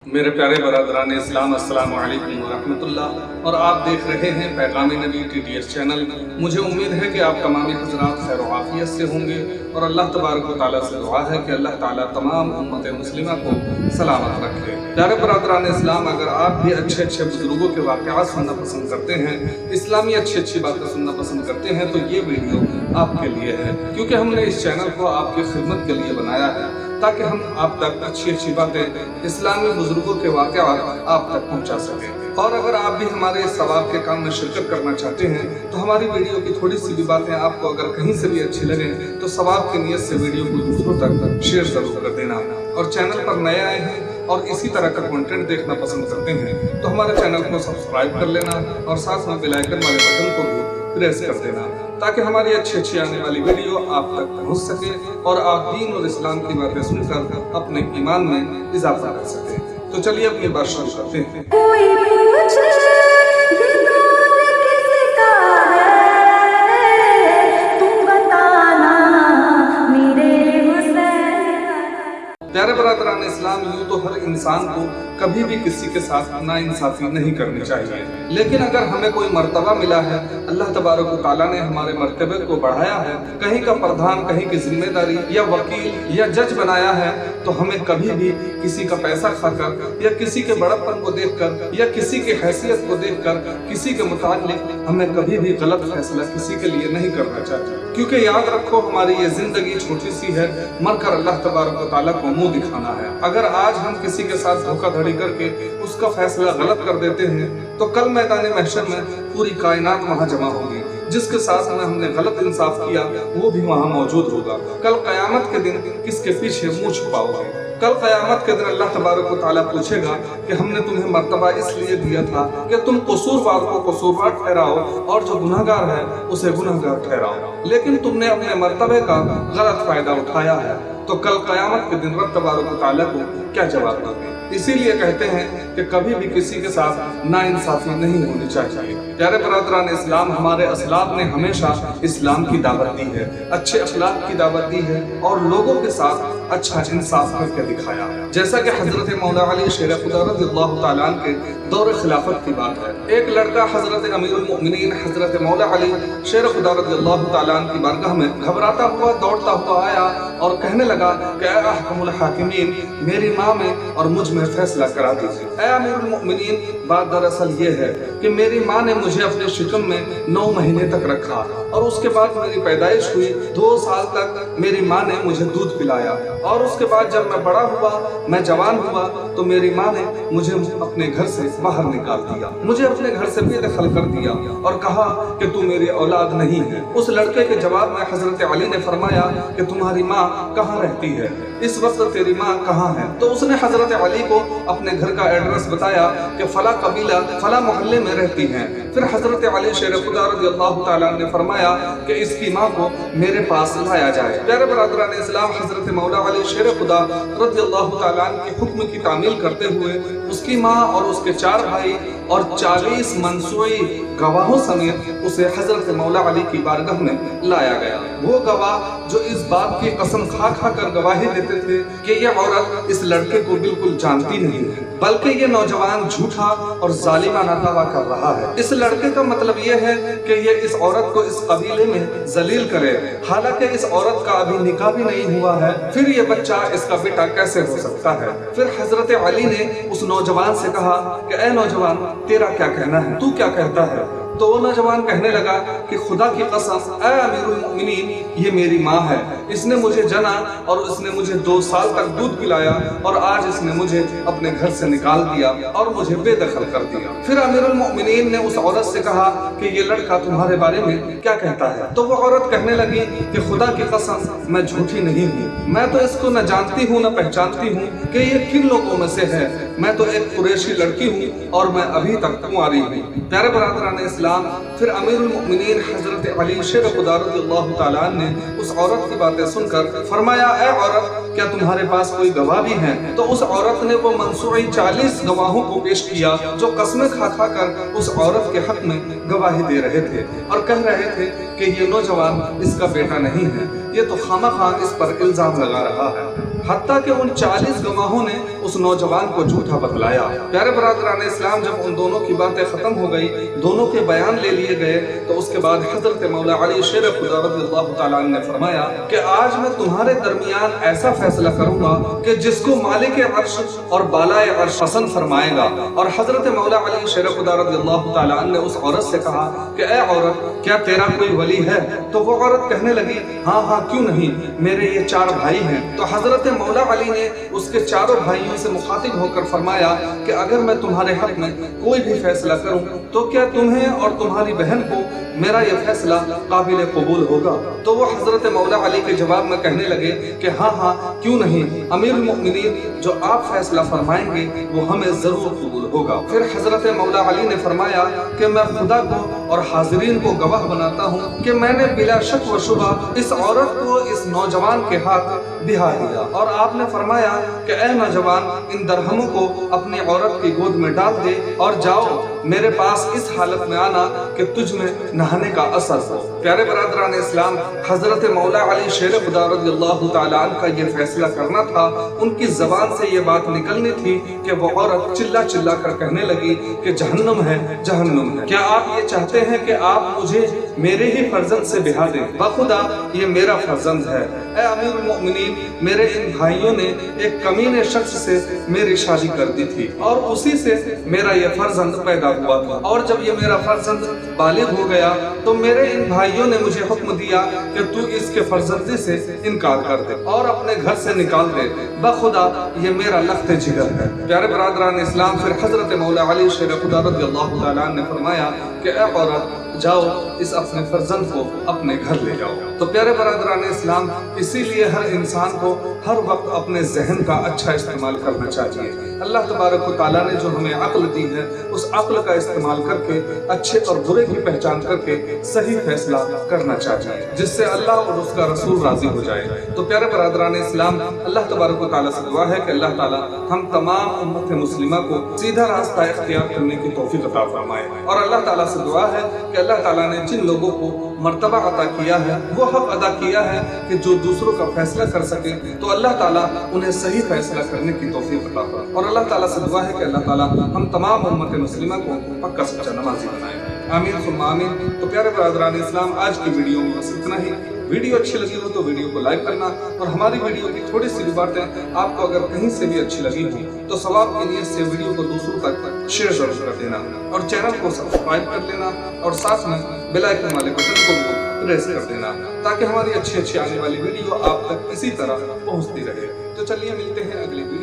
मेरे प्यारे बरदरान इस्लाम, अस्सलाम वालेकुम वरहमतुल्लाह। और आप देख रहे हैं पैगाम नबी TTS चैनल। मुझे उम्मीद है कि आप तमाम हज़रात खैर व आफियत से होंगे और अल्लाह तबारक व तआला से दुआ है कि अल्लाह ताला तमाम उम्मत मुस्लिमा को सलामत रखे। प्यारे बरदरान इस्लाम, अगर आप भी अच्छे अच्छे बुजुर्गों के वाक़यात सुनना पसंद करते हैं, इस्लामी अच्छी बातें सुनना पसंद करते हैं, तो ये वीडियो आपके लिए है, क्योंकि हमने इस चैनल को आपकी खिदमत के लिए बनाया है ताकि हम आप तक अच्छी बातें इस्लामी बुजुर्गों के वाक़यात आप तक पहुंचा सकें। और अगर आप भी हमारे इस सवाब के काम में शिरकत करना चाहते हैं तो हमारी वीडियो की थोड़ी सी भी बातें आपको अगर कहीं से भी अच्छी लगे तो सवाब की नीयत से वीडियो को दूसरों तक शेयर जरूर कर देना। और चैनल पर नए आए हैं और इसी तरह का कंटेंट देखना पसंद करते हैं तो हमारे चैनल को सब्सक्राइब कर लेना और साथ में बेल आइकन वाले बटन को भी प्रेस कर देना ताकि हमारी अच्छी आने वाली वीडियो आप तक पहुंच सके और आप दीन और इस्लाम की बातें सुनकर अपने ईमान में इजाफा कर सकें। तो चलिए अपनी बात शुरू करते हैं। कोई पूछे ये दौर किसका है, तुम बताना मेरे हुसैन। प्यारे बरदरान इस्लाम, यूँ तो हर इंसान को कभी भी किसी के साथ नाइंसाफी नहीं करनी चाहिए, लेकिन अगर हमें कोई मर्तबा मिला है, अल्लाह तबारक व तआला ने हमारे मर्तबे को बढ़ाया है, कहीं का प्रधान, कहीं की जिम्मेदारी या वकील या जज बनाया है, तो हमें कभी भी किसी का पैसा खाकर या किसी के बड़प्पन को देखकर या किसी की हैसियत को देखकर किसी के मुतालिक हमें कभी भी गलत फैसला किसी के लिए नहीं करना चाहिए। क्योंकि याद रखो, हमारी ये जिंदगी छोटी सी है, मरकर अल्लाह तबारक व तआला को मुंह दिखाना है। अगर आज हम किसी के साथ धोखाधड़ी करके उसका फैसला गलत कर देते हैं तो कल मैदान महशर में पूरी कायनात वहां जमा होगी। जिसके साथ में हमने गलत इंसाफ किया वो भी वहां मौजूद होगा। कल कयामत के दिन किसके पीछे मुंह छुपाओगे? कल कयामत के दिन अल्लाह तबारक व तआला पूछेगा कि हमने तुम्हें मर्तबा इसलिए दिया था कि तुम कसूरवार को कसूरवार ठहराओ और जो गुनहगार है उसे गुनहगार ठहराओ, लेकिन तुमने अपने मर्तबे का गलत फायदा उठाया है। तो कल कयामत के दिन रब तबारक व तआला को क्या जवाब दोगे? इसीलिए कहते हैं कि कभी भी किसी के साथ नाइंसाफी नहीं होनी चाहिए। प्यारे बरदरान इस्लाम, हमारे असलाफ ने हमेशा इस्लाम की दावत दी है, अच्छे अखलाक की दावत दी है और लोगों के साथ अच्छा इंसाफ करके दिखाया। जैसा कि हजरत मौला अली शेर खुदा रज़ियल्लाहु तआला अन्हु के दौर खिलाफत की बात है। एक लड़का हजरत अमीरुल मोमिनीन हजरत मौला अली शेर खुदा रज़ियल्लाहु तआला अन्हु की बारगाह में घबराता हुआ दौड़ता हुआ आया और कहने लगा कि ऐ अहकमुल हाकिमीन, मेरी माँ में और मुझ में फैसला करा दीजिए। ऐ अमीरुल मोमिनीन, बात दरअसल ये है कि मेरी माँ ने मुझे अपने शिकम में 9 महीने तक रखा और उसके बाद मेरी पैदाइश हुई। 2 साल तक मेरी माँ ने मुझे दूध पिलाया और उसके बाद जब मैं बड़ा हुआ, मैं जवान हुआ, तो मेरी माँ ने मुझे अपने घर से बाहर निकाल दिया, मुझे अपने घर से बेदखल कर दिया और कहा कि तू मेरी औलाद नहीं है। उस लड़के के जवाब में हजरत अली ने फरमाया कि तुम्हारी माँ कहाँ रहती है, इस वक्त तेरी माँ कहाँ है? तो उसने हजरत अली को अपने घर का एड्रेस बताया कि फला कबीला फला मोहल्ले में रहती हैं। फिर हजरत अली शेर खुदा रज़ियल्लाहु तआला अन्हु ने फरमाया कि इसकी माँ को मेरे पास लाया जाए। प्यारे बरदरान इस्लाम, हजरत मौला अली शेर खुदा रज़ियल्लाहु तआला अन्हु के हुक्म की तामील करते हुए उसकी माँ और उसके 4 भाई और 40 मनसूई गवाहों समेत उसे हजरत मौला अली की बारगाह में लाया गया। वो गवाह जो इस बात की कसम खा कर गवाही देते थे कि ये औरत इस लड़के को बिल्कुल जानती नहीं है, बल्कि ये नौजवान झूठा और जालिमाना दावा कर रहा है। इस लड़के का मतलब ये है कि ये इस औरत को इस कबीले में जलील करे, हालांकि इस औरत का अभी निकाह भी नहीं हुआ है। फिर ये बच्चा इसका बेटा कैसे हो सकता है? फिर हजरत अली ने उस नौजवान से कहा कि ऐ नौजवान, तेरा क्या कहना है, तू क्या कहता है? तो वो नौजवान कहने लगा कि खुदा की कसम, ऐ अमीरुल मोमिनीन, ये मेरी माँ है, इसने मुझे जना और इसने मुझे 2 साल तक दूध पिलाया और आज इसने मुझे अपने घर से निकाल दिया और मुझे बेदखल कर दिया। फिर अमीरुल मोमिनीन ने उस औरत से कहा कि ये लड़का तुम्हारे बारे में क्या कहता है? तो वो औरत कहने लगी कि खुदा की कसम, मैं झूठी नहीं हूँ, मैं तो इसको न जानती हूँ न पहचानती हूँ कि ये किन लोगों में से है। मैं तो एक कुरैशी लड़की हूँ और मैं अभी तक कुंवारी हूँ। प्यारे बरदरान इस्लाम, फिर अमीरुल मोमिनीन हजरत अली शेर खुदा रज़ियल्लाहु तआला अन्हु ने उस औरत की बातें सुनकर फरमाया, ऐ औरत, क्या तुम्हारे पास कोई गवाह भी है? तो उस औरत ने वो मनसूई 40 गवाहों को पेश किया जो कसमें खा कर उस औरत के हक में गवाही दे रहे थे और कह रहे थे कि ये नौजवान इसका बेटा नहीं है, ये तो खामखा इस पर इल्जाम लगा रहा है। हत्ता कि उन 40 गवाहों ने उस नौजवान को झूठा बतलाया। प्यारे बरादरान इस्लाम, जब उन दोनों की बातें खत्म हो गई, दोनों के बयान ले लिए गए, तो उसके बाद हजरत मौला अली शेर खुदा रज़ियल्लाहु ताला अन्हु ने फरमाया कि आज मैं तुम्हारे दरमियान ऐसा फैसला करूंगा कि जिसको मालिक अर्श और बालाए अर्श पसंद फरमाएगा। और हजरत मौला अली शेर खुदा रज़ियल्लाहु ताला अन्हु ने उस औरत से कहा कि ए औरत, क्या तेरा कोई वली है? तो वो औरत कहने लगी, हाँ हाँ क्यों नहीं, मेरे ये 4 भाई हैं। तो हजरत मौला अली ने उसके चारों भाइयों से मुखातिब होकर फरमाया कि अगर मैं तुम्हारे हक में कोई भी फैसला करूं तो क्या तुम्हें और तुम्हारी बहन को मेरा यह फैसला काबिल कबूल होगा? तो वो हजरत मौला अली के जवाब में कहने लगे कि हाँ हाँ क्यों नहीं, अमीरुल मोमिनीन, जो आप फैसला फरमाएंगे वो हमें जरूर कबूल होगा। फिर हजरत मौला अली ने फरमाया कि मैं खुदा को और हाजिरीन को गवाह बनाता हूँ कि मैंने बिला शक व शुबा इस औरत को इस नौजवान के हाथ बिहा दिया। और आपने फरमाया कि ए नौजवान, इन दरहमों को अपनी औरत की गोद में डाल दे और जाओ मेरे पास इस हालत में आना कि तुझ में नहाने का असर हो। प्यारे बरादरान इस्लाम, हजरत मौला अली शेर खुदा रज़ियल्लाहु ताला अन्हु का ये फैसला करना था। उनकी जबान से ये बात निकलनी थी कि वो औरत चिल्ला चिल्ला कर कहने लगी कि जहन्नुम है, जहन्नुम है। क्या आप ये चाहते हैं कि आप मुझे मेरे ही फर्जंद से बिहा दें? बखुदा ये मेरा फर्जंद है। ए अमीरुल मोमिनीन, मेरे इन भाइयों ने एक कमीने शख्स से मेरी शादी कर दी थी और उसी से मेरा ये फर्जंद पैदा हुआ था। और जब ये मेरा फर्जंद बालिग हो गया तो मेरे इन भाइयों ने मुझे हुक्म दिया कि तू इसके फर्जंदी से इनकार कर दे और अपने घर से निकाल दे। बखुदा ये मेरा लख्त जिगर है। प्यारे बरादरान इस्लाम, फिर हजरत मौला अली शेर खुदा रज़ियल्लाहु ताला अन्हु ने फरमाया कि ए औरत, जाओ इस अपने फर्जंद को अपने घर ले जाओ। तो प्यारे बरादरान इस्लाम, इसीलिए हर इंसान को हर वक्त अपने जहन का अच्छा इस्तेमाल करना चाहिए। अल्लाह तबारक व तआला ने जो हमें अक्ल दी है, उस अक्ल का इस्तेमाल करके अच्छे और बुरे की पहचान करके सही फैसला करना चाहिए, जिससे अल्लाह और उसका रसूल राजी हो जाए। तो प्यारे बरादरान इस्लाम, अल्लाह तबारक व तआला से दुआ है कि अल्लाह ताला हम तमाम उम्मत मुस्लिमा को सीधा रास्ता इख्तियार करने की तौफीक अता फरमाए। और अल्लाह ताला से दुआ है कि अल्लाह ताला ने जिन लोगों को मर्तबा अता किया है, वो हक अदा किया है कि जो दूसरों का फैसला कर सके, तो अल्लाह ताला उन्हें सही फैसला करने की तौफीक अता फरमाए। और अल्लाह ताला से दुआ है कि अल्लाह ताला हम तमाम उम्मत मुस्लिमा को पक्का सच्चा नमाजी बनाए। आमीन सुम्मा आमीन। तो प्यारे बरादरान इस्लाम, आज की वीडियो में बस इतना ही। वीडियो अच्छी लगी हो तो वीडियो को लाइक करना और हमारी वीडियो की थोड़ी सी भी बातें आपको अगर कहीं से भी अच्छी लगी हो तो सवाब की नीयत से वीडियो को दूसरों तक शेयर जरूर कर देना और चैनल को सब्सक्राइब कर लेना और साथ में बेल आइकन वाले बटन को प्रेस कर देना ताकि हमारी अच्छी अच्छी आने वाली वीडियो आप तक इसी तरह पहुंचती रहे। तो चलिए मिलते हैं अगली वीडियो।